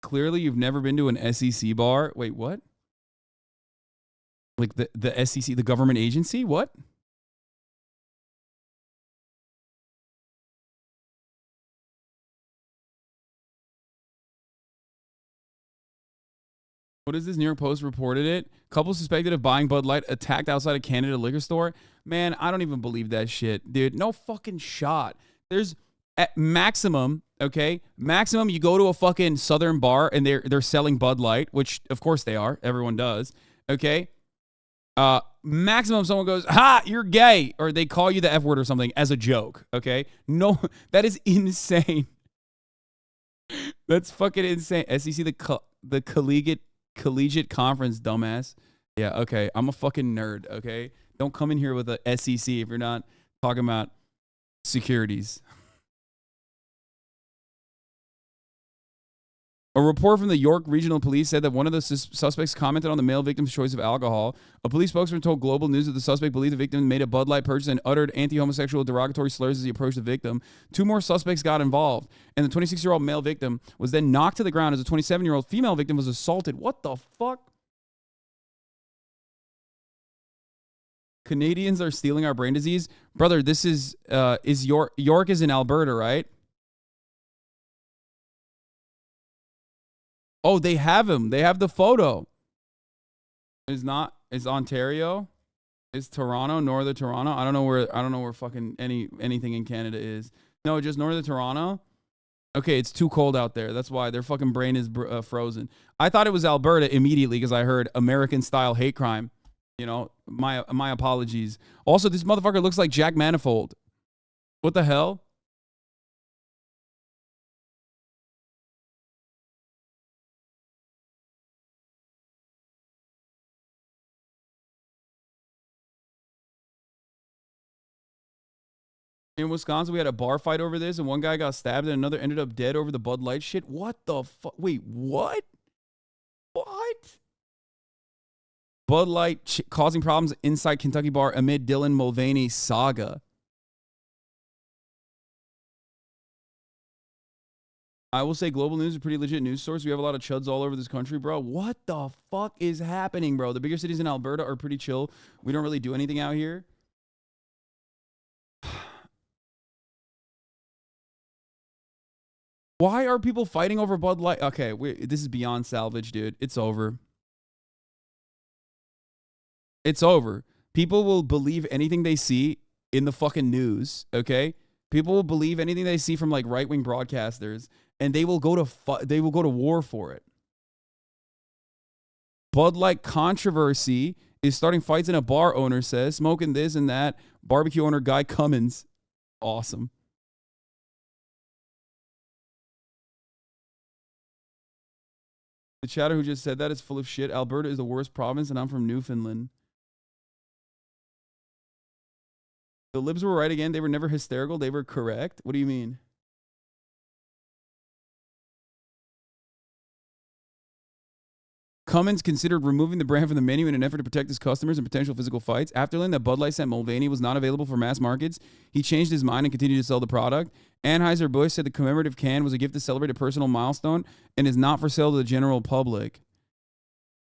clearly you've never been to an SEC bar. Wait, what? Like the SEC, the government agency? What? What is this? New York Post reported it. Couple suspected of buying Bud Light attacked outside a Canada liquor store. Man, I don't even believe that shit, dude. No fucking shot. There's at maximum, okay? Maximum, you go to a fucking Southern bar and they're selling Bud Light, which of course they are. Everyone does, okay? Maximum, someone goes, "Ha, you're gay," or they call you the F word or something as a joke, okay? No, that is insane. That's fucking insane. SEC, the collegiate conference, dumbass. Yeah, okay. I'm a fucking nerd, okay? Don't come in here with a SEC if you're not talking about securities. A report from the York Regional Police said that one of the suspects commented on the male victim's choice of alcohol. A police spokesman told Global News that the suspect believed the victim made a Bud Light purchase and uttered anti-homosexual derogatory slurs as he approached the victim. 2 more suspects got involved, and the 26-year-old male victim was then knocked to the ground as a 27-year-old female victim was assaulted. What the fuck? Canadians are stealing our brain disease? Brother, this is York is in Alberta, right? Oh, they have him. They have the photo. Is Ontario? Is Toronto, Northern Toronto? I don't know where fucking anything in Canada is. No, just Northern Toronto. Okay, it's too cold out there. That's why their fucking brain is frozen. I thought it was Alberta immediately because I heard American style hate crime. You know, my apologies. Also, this motherfucker looks like Jack Manifold. What the hell? In Wisconsin, we had a bar fight over this, and one guy got stabbed, and another ended up dead over the Bud Light shit. What the fuck? Wait, what? What? Bud Light causing problems inside Kentucky bar amid Dylan Mulvaney saga. I will say Global News is a pretty legit news source. We have a lot of chuds all over this country, bro. What the fuck is happening, bro? The bigger cities in Alberta are pretty chill. We don't really do anything out here. Why are people fighting over Bud Light? Okay, this is beyond salvage, dude. It's over. It's over. People will believe anything they see in the fucking news, okay? People will believe anything they see from like right-wing broadcasters, and they will go to war for it. Bud Light controversy is starting fights in a bar, owner says. Smoking this and that. Barbecue owner Guy Cummins. Awesome. The chatter who just said that is full of shit. Alberta is the worst province, and I'm from Newfoundland. The libs were right again. They were never hysterical. They were correct. What do you mean? Cummins considered removing the brand from the menu in an effort to protect his customers and potential physical fights. After learning that Bud Light sent Mulvaney was not available for mass markets, he changed his mind and continued to sell the product. Anheuser-Busch said the commemorative can was a gift to celebrate a personal milestone and is not for sale to the general public.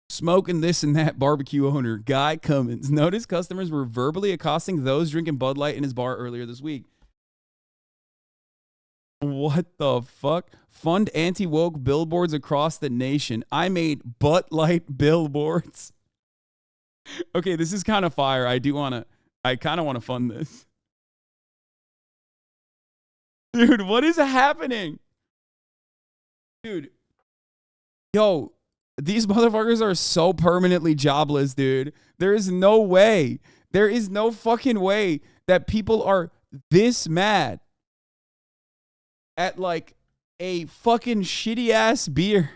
Smoking this and that barbecue owner, Guy Cummins, noticed customers were verbally accosting those drinking Bud Light in his bar earlier this week. What the fuck? Fund anti-woke billboards across the nation. I made Bud Light billboards. Okay, this is kind of fire. I kind of want to fund this. Dude, what is happening? Dude. Yo, these motherfuckers are so permanently jobless, dude. There is no way. There is no fucking way that people are this mad at like a fucking shitty ass beer.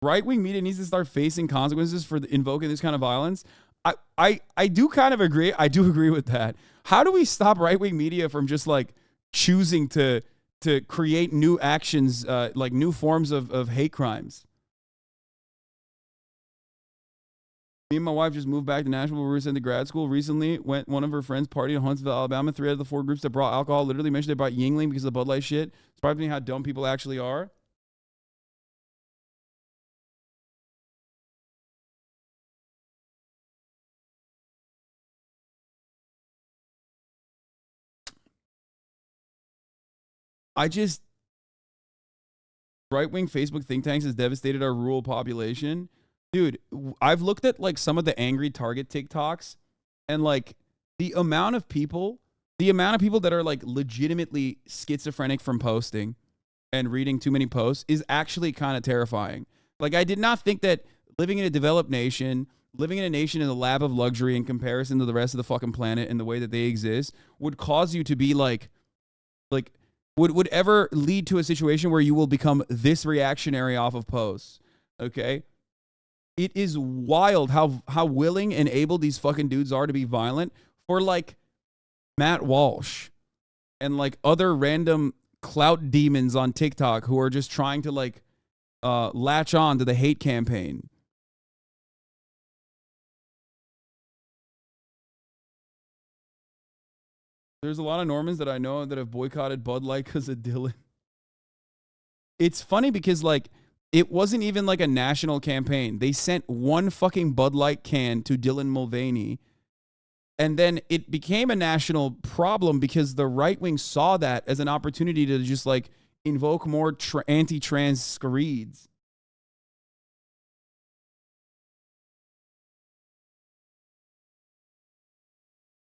Right-wing media needs to start facing consequences for invoking this kind of violence. I do kind of agree. I do agree with that. How do we stop right-wing media from just like choosing to create new actions, like new forms of hate crimes? Me and my wife just moved back to Nashville where we were sent to grad school. Recently, went one of her friends partied in Huntsville, Alabama. 3 out of the 4 groups that brought alcohol literally mentioned they brought Yingling because of the Bud Light shit. Surprising how dumb people actually are. Right-wing Facebook think tanks has devastated our rural population. Dude, I've looked at like some of the angry Target TikToks and like the amount of people that are like legitimately schizophrenic from posting and reading too many posts is actually kind of terrifying. Like, I did not think that living in a developed nation, living in a nation in the lab of luxury in comparison to the rest of the fucking planet and the way that they exist would cause you to be like would ever lead to a situation where you will become this reactionary off of posts. Okay? It is wild how willing and able these fucking dudes are to be violent for like Matt Walsh and like other random clout demons on TikTok who are just trying to like latch on to the hate campaign. There's a lot of Normans that I know that have boycotted Bud Light because of Dylan. It's funny because like it wasn't even like a national campaign. They sent one fucking Bud Light can to Dylan Mulvaney. And then it became a national problem because the right wing saw that as an opportunity to just like invoke more anti-trans screeds.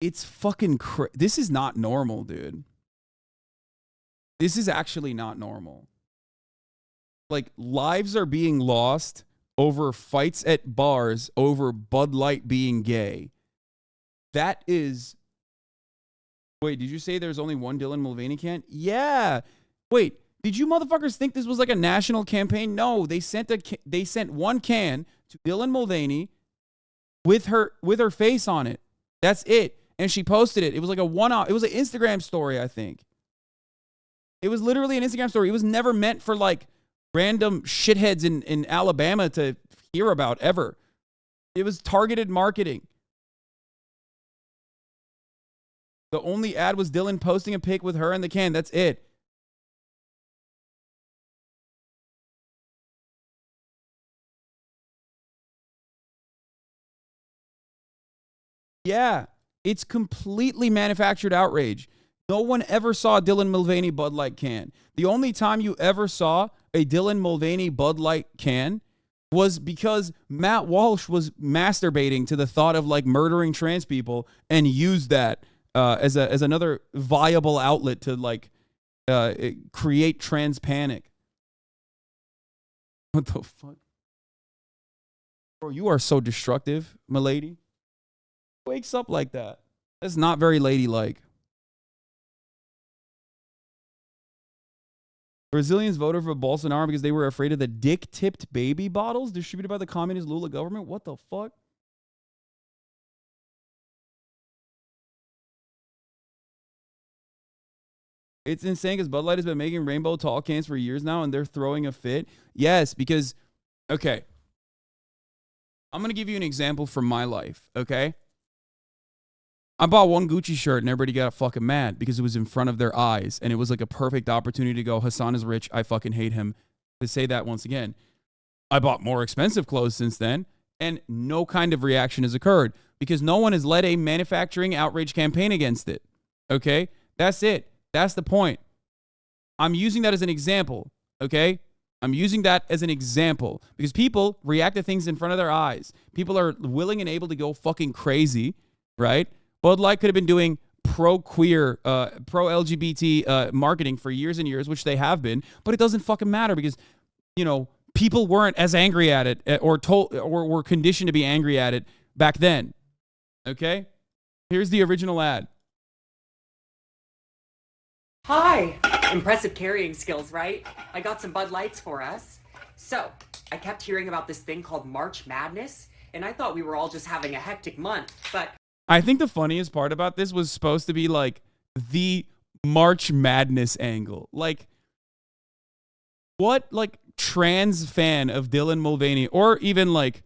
It's fucking this is not normal, dude. This is actually not normal. Like, lives are being lost over fights at bars over Bud Light being gay. That is... Wait, did you say there's only one Dylan Mulvaney can? Yeah. Wait, did you motherfuckers think this was like a national campaign? No, they sent one can to Dylan Mulvaney with her face on it. That's it. And she posted it. It was like a one-off. It was an Instagram story, I think. It was literally an Instagram story. It was never meant for like random shitheads in Alabama to hear about ever. It was targeted marketing. The only ad was Dylan posting a pic with her in the can. That's it. Yeah, it's completely manufactured outrage. No one ever saw a Dylan Mulvaney Bud Light can. The only time you ever saw a Dylan Mulvaney Bud Light can was because Matt Walsh was masturbating to the thought of like murdering trans people and used that as another viable outlet to like create trans panic. What the fuck? Bro, you are so destructive, milady. Wakes up like that. That's not very ladylike. Brazilians voted for Bolsonaro because they were afraid of the dick-tipped baby bottles distributed by the communist Lula government. What the fuck? It's insane because Bud Light has been making rainbow tall cans for years now, and they're throwing a fit. Yes, because, okay. I'm going to give you an example from my life, okay? I bought one Gucci shirt and everybody got fucking mad because it was in front of their eyes. And it was like a perfect opportunity to go, Hasan is rich. I fucking hate him. To say that once again. I bought more expensive clothes since then. And no kind of reaction has occurred because no one has led a manufacturing outrage campaign against it. Okay? That's it. That's the point. I'm using that as an example. Okay? I'm using that as an example because people react to things in front of their eyes. People are willing and able to go fucking crazy. Right? Bud Light could have been doing pro-queer, pro-LGBT marketing for years and years, which they have been, but it doesn't fucking matter because, you know, people weren't as angry at it or were conditioned to be angry at it back then. Okay? Here's the original ad. Hi. Impressive carrying skills, right? I got some Bud Lights for us. So, I kept hearing about this thing called March Madness, and I thought we were all just having a hectic month, but... I think the funniest part about this was supposed to be like the March Madness angle. Like, what like trans fan of Dylan Mulvaney or even like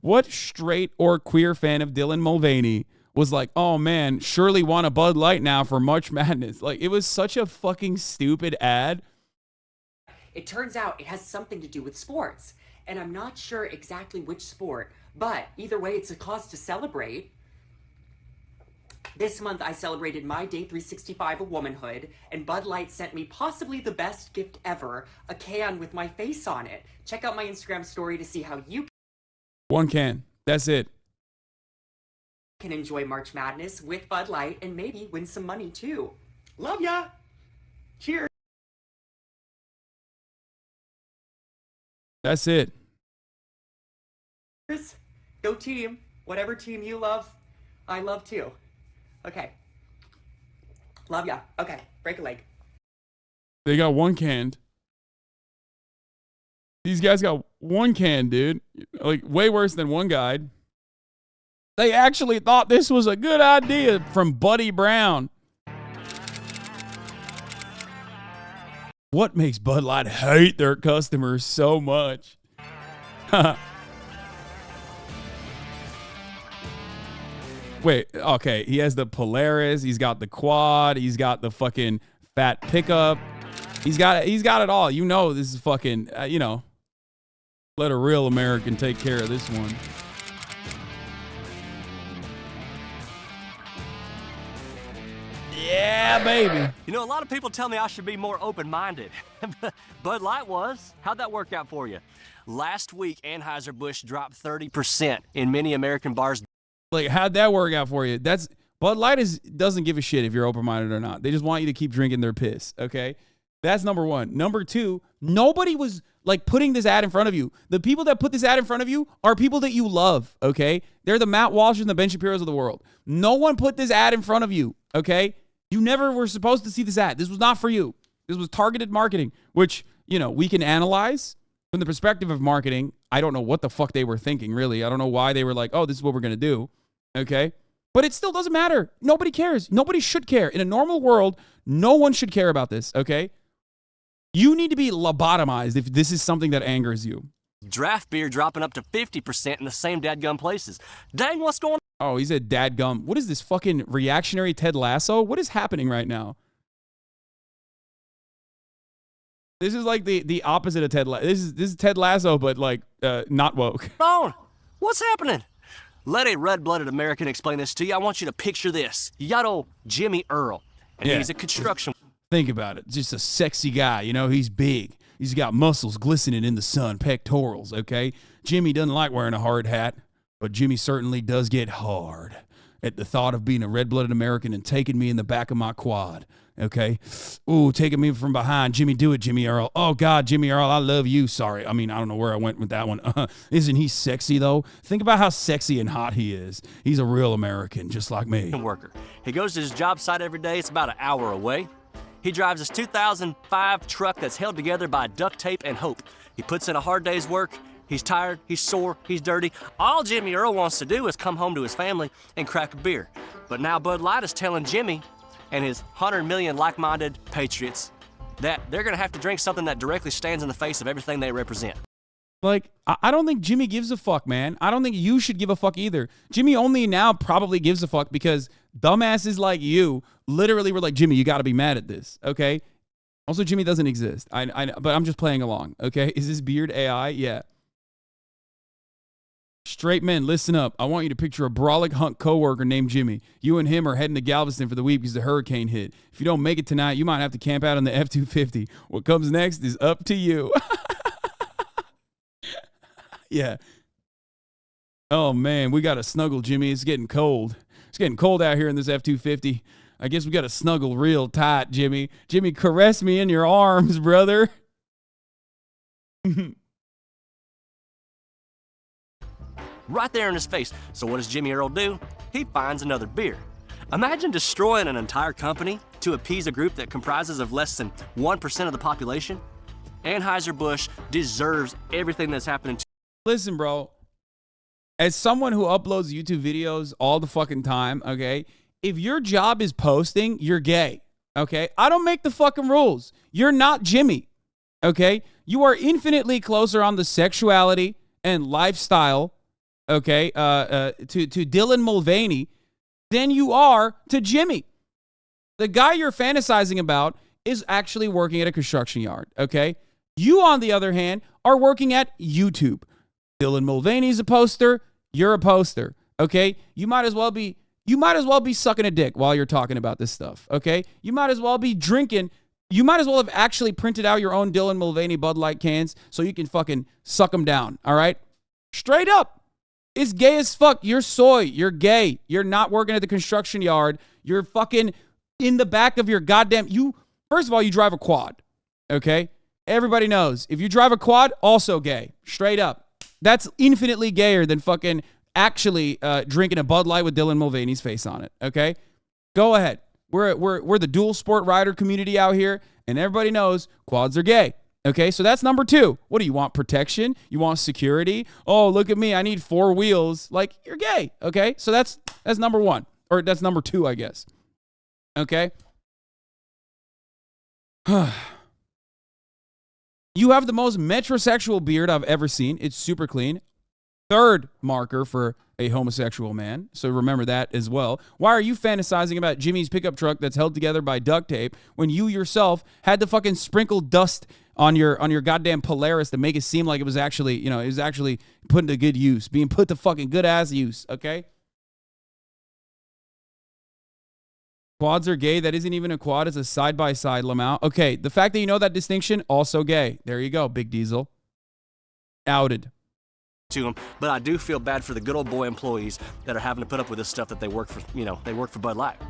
What straight or queer fan of Dylan Mulvaney was like, oh man, surely want a Bud Light now for March Madness? Like, it was such a fucking stupid ad. It turns out it has something to do with sports. And I'm not sure exactly which sport, but either way, it's a cause to celebrate. This month, I celebrated my day 365 of womanhood, and Bud Light sent me possibly the best gift ever, a can with my face on it. Check out my Instagram story to see how you One can. That's it. can enjoy March Madness with Bud Light and maybe win some money too. Love ya! Cheers! That's it. Go team. Whatever team you love, I love too. Okay. Love ya. Okay, break a leg. They got one canned. These guys got one can, dude. Like, way worse than one guide. They actually thought this was a good idea from Buddy Brown. What makes Bud Light hate their customers so much? Wait, okay. He has the Polaris. He's got the quad. He's got the fucking fat pickup. He's got it all. You know, this is fucking, let a real American take care of this one. Yeah, baby. You know, a lot of people tell me I should be more open-minded. Bud Light was. How'd that work out for you? Last week, Anheuser-Busch dropped 30% in many American bars. Like, how'd that work out for you? Bud Light doesn't give a shit if you're open-minded or not. They just want you to keep drinking their piss, okay? That's number one. Number two, nobody was, like, putting this ad in front of you. The people that put this ad in front of you are people that you love, okay? They're the Matt Walsh's and the Ben Shapiro's of the world. No one put this ad in front of you, okay? You never were supposed to see this ad. This was not for you. This was targeted marketing, which, we can analyze from the perspective of marketing. I don't know what the fuck they were thinking, really. I don't know why they were like, oh, this is what we're going to do, okay? But it still doesn't matter. Nobody cares. Nobody should care. In a normal world, no one should care about this, okay? You need to be lobotomized if this is something that angers you. Draft beer dropping up to 50% in the same dadgum places. Dang, what's going on? Oh, he's a dadgum. What is this fucking reactionary Ted Lasso? What is happening right now? This is like the opposite of Ted Lasso. This is Ted Lasso, but like not woke. What's happening? Let a red-blooded American explain this to you. I want you to picture this. You got old Jimmy Earl, and he's a construction. Think about it. Just a sexy guy, he's big. He's got muscles glistening in the sun, pectorals, okay? Jimmy doesn't like wearing a hard hat, but Jimmy certainly does get hard at the thought of being a red-blooded American and taking me in the back of my quad, okay? Ooh, taking me from behind. Jimmy, do it, Jimmy Earl. Oh, God, Jimmy Earl, I love you. Sorry. I mean, I don't know where I went with that one. Isn't he sexy, though? Think about how sexy and hot he is. He's a real American, just like me. Worker. He goes to his job site every day. It's about an hour away. He drives his 2005 truck that's held together by duct tape and hope. He puts in a hard day's work. He's tired, he's sore, he's dirty. All Jimmy Earl wants to do is come home to his family and crack a beer. But now Bud Light is telling Jimmy and his 100 million like-minded patriots that they're going to have to drink something that directly stands in the face of everything they represent. Like, I don't think Jimmy gives a fuck, man. I don't think you should give a fuck either. Jimmy only now probably gives a fuck because dumbasses like you literally were like, Jimmy, you got to be mad at this, okay? Also, Jimmy doesn't exist. But I'm just playing along, okay? Is this beard AI? Yeah. Straight men, listen up. I want you to picture a brolic hunk coworker named Jimmy. You and him are heading to Galveston for the week because the hurricane hit. If you don't make it tonight, you might have to camp out on the F-250. What comes next is up to you. Yeah. Oh, man, we got to snuggle, Jimmy. It's getting cold. It's getting cold out here in this F-250. I guess we got to snuggle real tight, Jimmy. Jimmy, caress me in your arms, brother. Right there in his face. So what does Jimmy Earl do? He finds another beer. Imagine destroying an entire company to appease a group that comprises of less than 1% of the population. Anheuser-Busch deserves everything that's happening to. Listen, bro. As someone who uploads YouTube videos all the fucking time, okay, if your job is posting, you're gay, okay? I don't make the fucking rules. You're not Jimmy, okay? You are infinitely closer on the sexuality and lifestyle, okay, to Dylan Mulvaney than you are to Jimmy. The guy you're fantasizing about is actually working at a construction yard, okay? You, on the other hand, are working at YouTube. Dylan Mulvaney's a poster. You're a poster, okay? You might as well be sucking a dick while you're talking about this stuff, okay? You might as well be drinking. You might as well have actually printed out your own Dylan Mulvaney Bud Light cans so you can fucking suck them down, all right? Straight up. It's gay as fuck. You're soy. You're gay. You're not working at the construction yard. You're fucking in the back of your goddamn... First of all, you drive a quad, okay? Everybody knows. If you drive a quad, also gay. Straight up. That's infinitely gayer than fucking actually drinking a Bud Light with Dylan Mulvaney's face on it, okay? Go ahead. We're the dual sport rider community out here, and everybody knows quads are gay. Okay, so that's number 2. What do you want? Protection? You want security? Oh, look at me. I need 4 wheels. Like, you're gay. Okay, so that's number 1. Or that's number 2, I guess. Okay? You have the most metrosexual beard I've ever seen. It's super clean. 3rd marker for a homosexual man. So remember that as well. Why are you fantasizing about Jimmy's pickup truck that's held together by duct tape when you yourself had to fucking sprinkle dust on your goddamn Polaris to make it seem like it was actually, it was actually put into good use, being put to fucking good ass use, okay? Quads are gay. That isn't even a quad. It's a side-by-side Lamau. Okay, the fact that you know that distinction, also gay. There you go, Big Diesel. Outed. To them, but I do feel bad for the good old boy employees that are having to put up with this stuff that they work for, they work for Bud Light.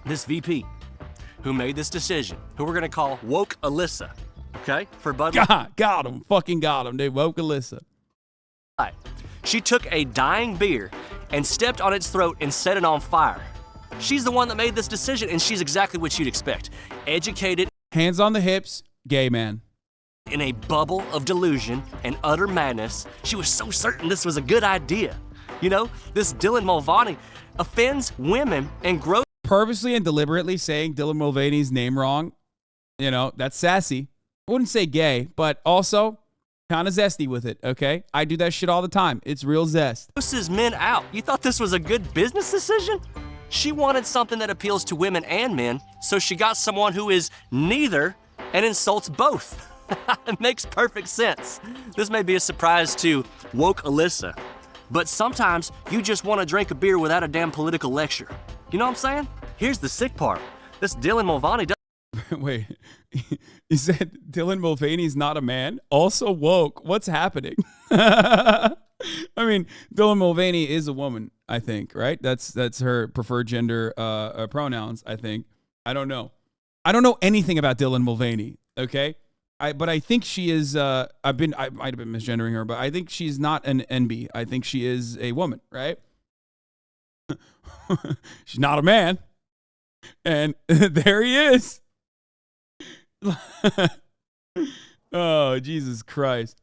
This VP who made this decision, who we're going to call Woke Alyssa, okay, for Bud Light. Got him. Fucking got him, dude. Woke Alyssa. She took a dying beer and stepped on its throat and set it on fire. She's the one that made this decision, and she's exactly what you'd expect. Educated. Hands on the hips, gay man. In a bubble of delusion and utter madness, she was so certain this was a good idea. This Dylan Mulvaney offends women and grows. Purposely and deliberately saying Dylan Mulvaney's name wrong, that's sassy. I wouldn't say gay, but also kind of zesty with it, okay? I do that shit all the time. It's real zest. Grosses men out. You thought this was a good business decision? She wanted something that appeals to women and men, so she got someone who is neither and insults both. It makes perfect sense. This may be a surprise to Woke Alyssa, but sometimes you just want to drink a beer without a damn political lecture. You know what I'm saying? Here's the sick part. This Dylan Mulvaney Wait, you said Dylan Mulvaney's not a man? Also woke. What's happening? I mean, Dylan Mulvaney is a woman, I think, right? That's her preferred gender pronouns, I think. I don't know. I don't know anything about Dylan Mulvaney, okay? But I think she is, I might have been misgendering her, but I think she's not an NB. I think she is a woman, right? She's not a man. And there he is. Oh, Jesus Christ.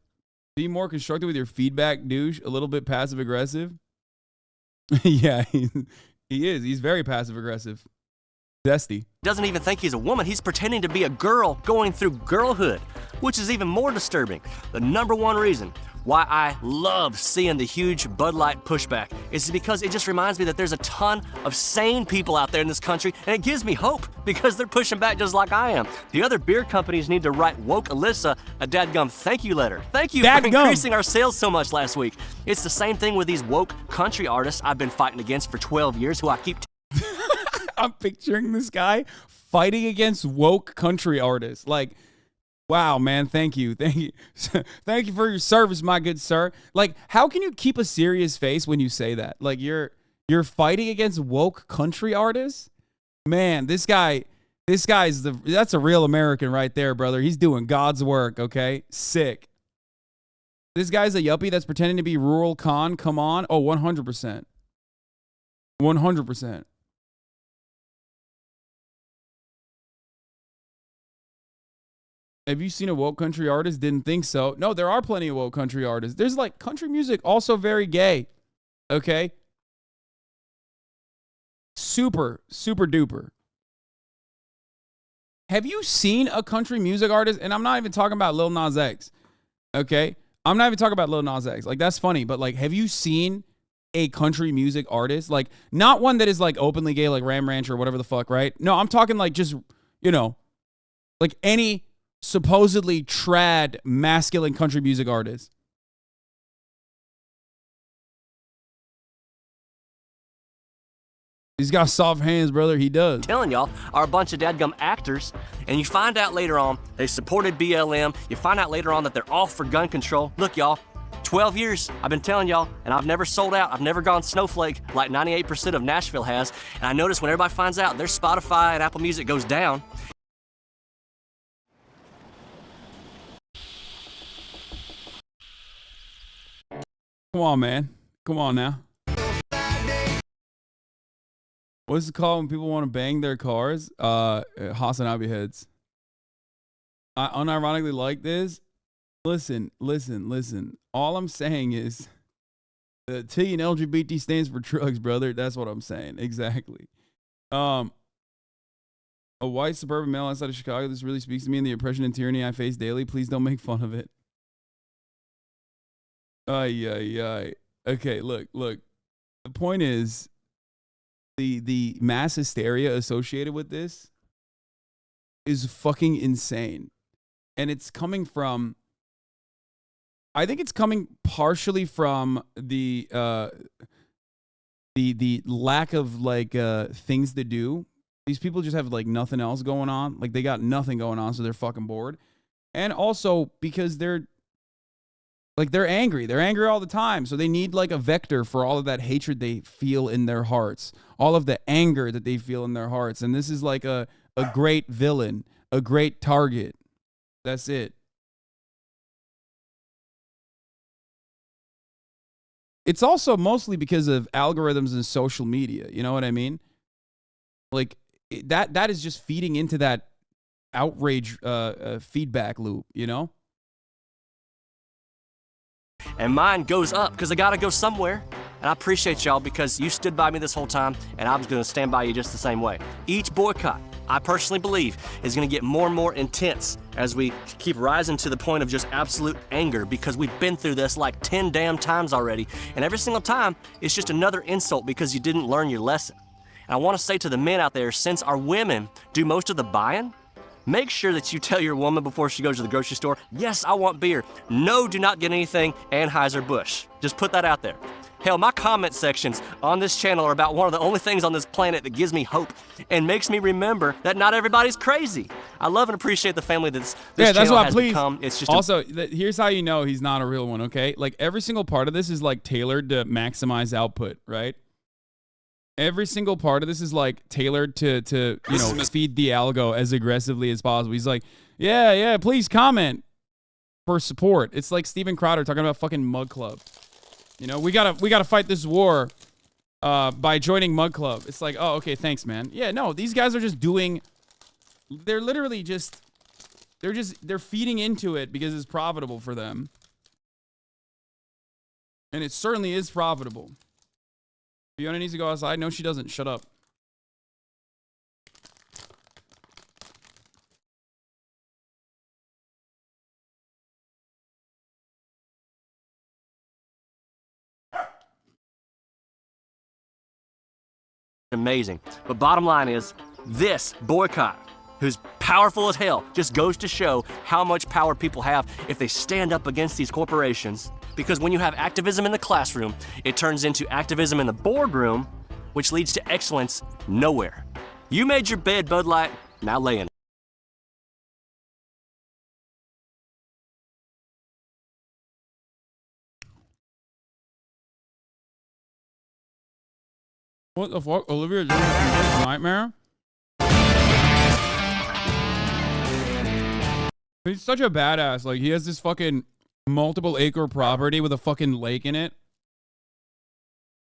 Be more constructive with your feedback, douche. A little bit passive aggressive. Yeah, he is. He's very passive aggressive. Zesty. Doesn't even think he's a woman. He's pretending to be a girl going through girlhood, which is even more disturbing. The number 1 reason why I love seeing the huge Bud Light pushback is because it just reminds me that there's a ton of sane people out there in this country, and it gives me hope because they're pushing back just like I am. The other beer companies need to write Woke Alyssa a dadgum thank you letter. Thank you for increasing our sales so much last week. It's the same thing with these woke country artists I've been fighting against for 12 years who I keep I'm picturing this guy fighting against woke country artists. Like, wow, man, thank you. Thank you. Thank you for your service, my good sir. Like, how can you keep a serious face when you say that? Like, you're fighting against woke country artists? Man, that's a real American right there, brother. He's doing God's work, okay? Sick. This guy's a yuppie that's pretending to be rural con. Come on. Oh, 100%. 100%. Have you seen a woke country artist? Didn't think so. No, there are plenty of woke country artists. There's like country music also very gay. Okay? Super, super duper. Have you seen a country music artist? And I'm not even talking about Lil Nas X. Okay? I'm not even talking about Lil Nas X. Like, that's funny, but like, have you seen a country music artist? Like, not one that is like openly gay, like Ram Ranch or whatever the fuck, right? No, I'm talking like just, you know, like any supposedly trad masculine country music artist. He's got soft hands, brother. He does. Telling y'all are a bunch of dadgum actors, and you find out later on they supported BLM. You find out later on that they're all for gun control. Look, y'all, 12 years I've been telling y'all, and I've never sold out. I've never gone snowflake like 98% of Nashville has. And I notice when everybody finds out their Spotify and Apple Music goes down. Come on, man. Come on now. What's it called when people want to bang their cars? Hasanabi heads. I unironically like this. Listen. All I'm saying is T and LGBT stands for drugs, brother. That's what I'm saying. Exactly. A white suburban male outside of Chicago. This really speaks to me and the oppression and tyranny I face daily. Please don't make fun of it. Okay, look. The point is, the mass hysteria associated with this is fucking insane. And it's coming from, I think it's coming partially from the lack of like things to do. These people just have like nothing else going on. Like they got nothing going on, so they're fucking bored. And also because they're angry. They're angry all the time. So they need like a vector for all of that hatred they feel in their hearts. All of the anger that they feel in their hearts. And this is like a great villain, a great target. That's it. It's also mostly because of algorithms and social media. You know what I mean? Like that is just feeding into that outrage feedback loop, you know? And mine goes up because I gotta go somewhere. And I appreciate y'all because you stood by me this whole time, and I was gonna stand by you just the same way. Each boycott, I personally believe, is gonna get more and more intense as we keep rising to the point of just absolute anger, because we've been through this like 10 damn times already, and every single time it's just another insult because you didn't learn your lesson. And I wanna say to the men out there, since our women do most of the buying, make sure that you tell your woman before she goes to the grocery store, yes, I want beer. No, do not get anything Anheuser-Busch. Just put that out there. Hell, my comment sections on this channel are about one of the only things on this planet that gives me hope and makes me remember that not everybody's crazy. I love and appreciate the family that this channel has become. It's just also, here's how you know he's not a real one, okay? Like, every single part of this is, like, tailored to maximize output, right? Every single part of this is, like, tailored to you know, feed the algo as aggressively as possible. He's like, yeah, please comment for support. It's like Steven Crowder talking about fucking Mug Club. You know, we gotta fight this war by joining Mug Club. It's like, oh, okay, thanks, man. Yeah, no, these guys are just doing. They're literally just. They're feeding into it because it's profitable for them, and it certainly is profitable. Fiona needs to go outside. No, she doesn't. Shut up. amazing. But bottom line is, this boycott, who's powerful as hell, just goes to show how much power people have if they stand up against these corporations. Because when you have activism in the classroom, it turns into activism in the boardroom, which leads to excellence nowhere. You made your bed, Bud Light, now lay in it. What the fuck? Olivia doing a nightmare? He's such a badass. Like, he has this fucking multiple acre property with a fucking lake in it,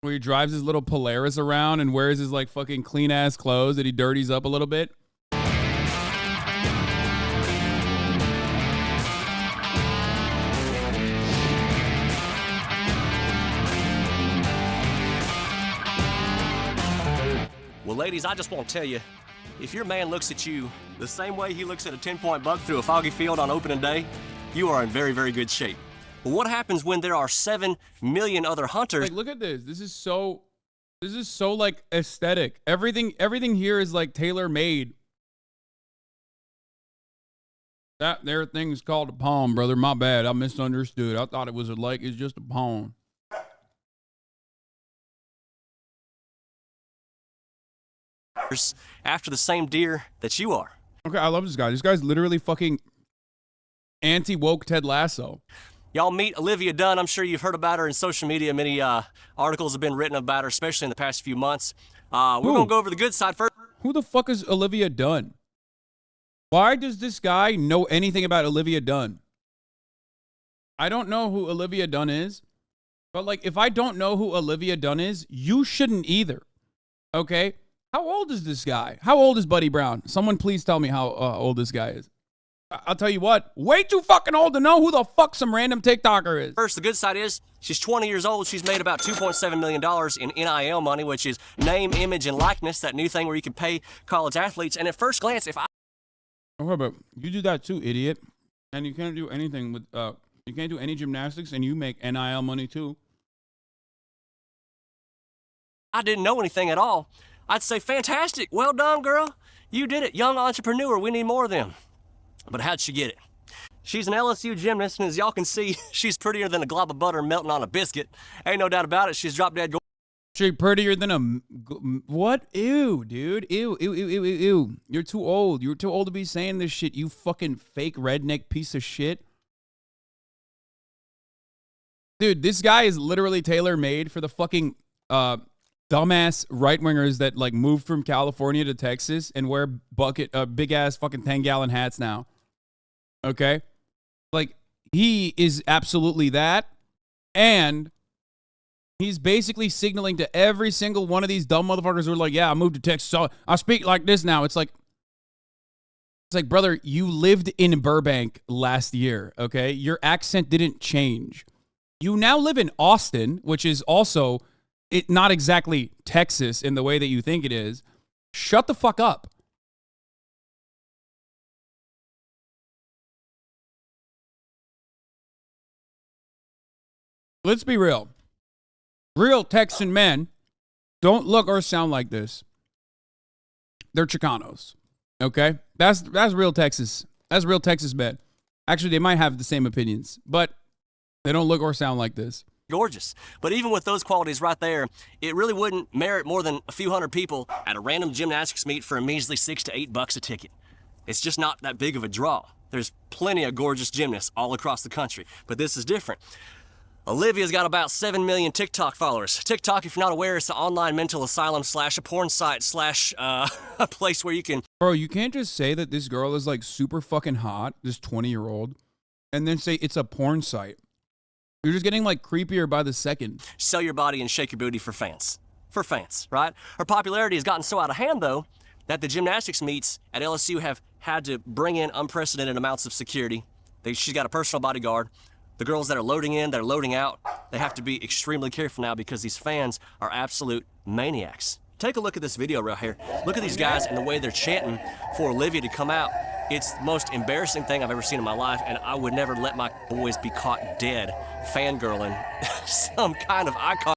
where he drives his little Polaris around and wears his like fucking clean ass clothes that he dirties up a little bit. Well, ladies, I just want to tell you, if your man looks at you the same way he looks at a 10-point buck through a foggy field on opening day, you are in very, very good shape. But what happens when there are 7 million other hunters? Like, look at this. This is so like aesthetic. Everything here is like tailor made. That there thing's called a pawn, brother. My bad. I misunderstood. I thought it was it's just a pawn. After the same deer that you are. Okay, I love this guy. This guy's literally fucking anti-woke Ted Lasso. Y'all meet Olivia Dunn. I'm sure you've heard about her in social media. Many articles have been written about her, especially in the past few months. We're going to go over the good side first. Who the fuck is Olivia Dunn? Why does this guy know anything about Olivia Dunn? I don't know who Olivia Dunn is, but like, if I don't know who Olivia Dunn is, you shouldn't either. Okay? How old is this guy? How old is Buddy Brown? Someone please tell me how old this guy is. I'll tell you what, way too fucking old to know who the fuck some random TikToker is. First, the good side is she's 20 years old. She's made about $2.7 million in NIL money, which is name, image, and likeness, that new thing where you can pay college athletes. And at first glance, if I... Okay, but you do that too, idiot. And you can't do anything with, you can't do any gymnastics, and you make NIL money too. I didn't know anything at all, I'd say, fantastic, well done, girl. You did it, young entrepreneur, we need more of them. But how'd she get it? She's an LSU gymnast, and as y'all can see, she's prettier than a glob of butter melting on a biscuit. Ain't no doubt about it, she's drop dead. She prettier than a what? Ew, dude. Ew, ew, ew, ew, ew, ew. You're too old. You're too old to be saying this shit, you fucking fake redneck piece of shit. Dude, this guy is literally tailor-made for the fucking dumbass right-wingers that like moved from California to Texas and wear big-ass fucking 10-gallon hats now. Okay? Like, he is absolutely that, and he's basically signaling to every single one of these dumb motherfuckers who are like, yeah, I moved to Texas, so I speak like this now. It's like, brother, you lived in Burbank last year, okay? Your accent didn't change. You now live in Austin, which is also not exactly Texas in the way that you think it is. Shut the fuck up. Let's be real. Real Texan men don't look or sound like this. They're Chicanos. Okay? That's real Texas. That's real Texas men. Actually, they might have the same opinions, but they don't look or sound like this. Gorgeous. But even with those qualities right there, it really wouldn't merit more than a few hundred people at a random gymnastics meet for a measly $6 to $8 a ticket. It's just not that big of a draw. There's plenty of gorgeous gymnasts all across the country, but this is different. Olivia's got about 7 million TikTok followers. TikTok, if you're not aware, is an online mental asylum / a porn site / a place where you can... Bro, you can't just say that this girl is like super fucking hot, this 20-year-old, and then say it's a porn site. You're just getting like creepier by the second. Sell your body and shake your booty for fans. For fans, right? Her popularity has gotten so out of hand, though, that the gymnastics meets at LSU have had to bring in unprecedented amounts of security. She's got a personal bodyguard. The girls that are loading in, that are loading out, they have to be extremely careful now because these fans are absolute maniacs. Take a look at this video right here. Look at these guys and the way they're chanting for Olivia to come out. It's the most embarrassing thing I've ever seen in my life, and I would never let my boys be caught dead fangirling some kind of icon.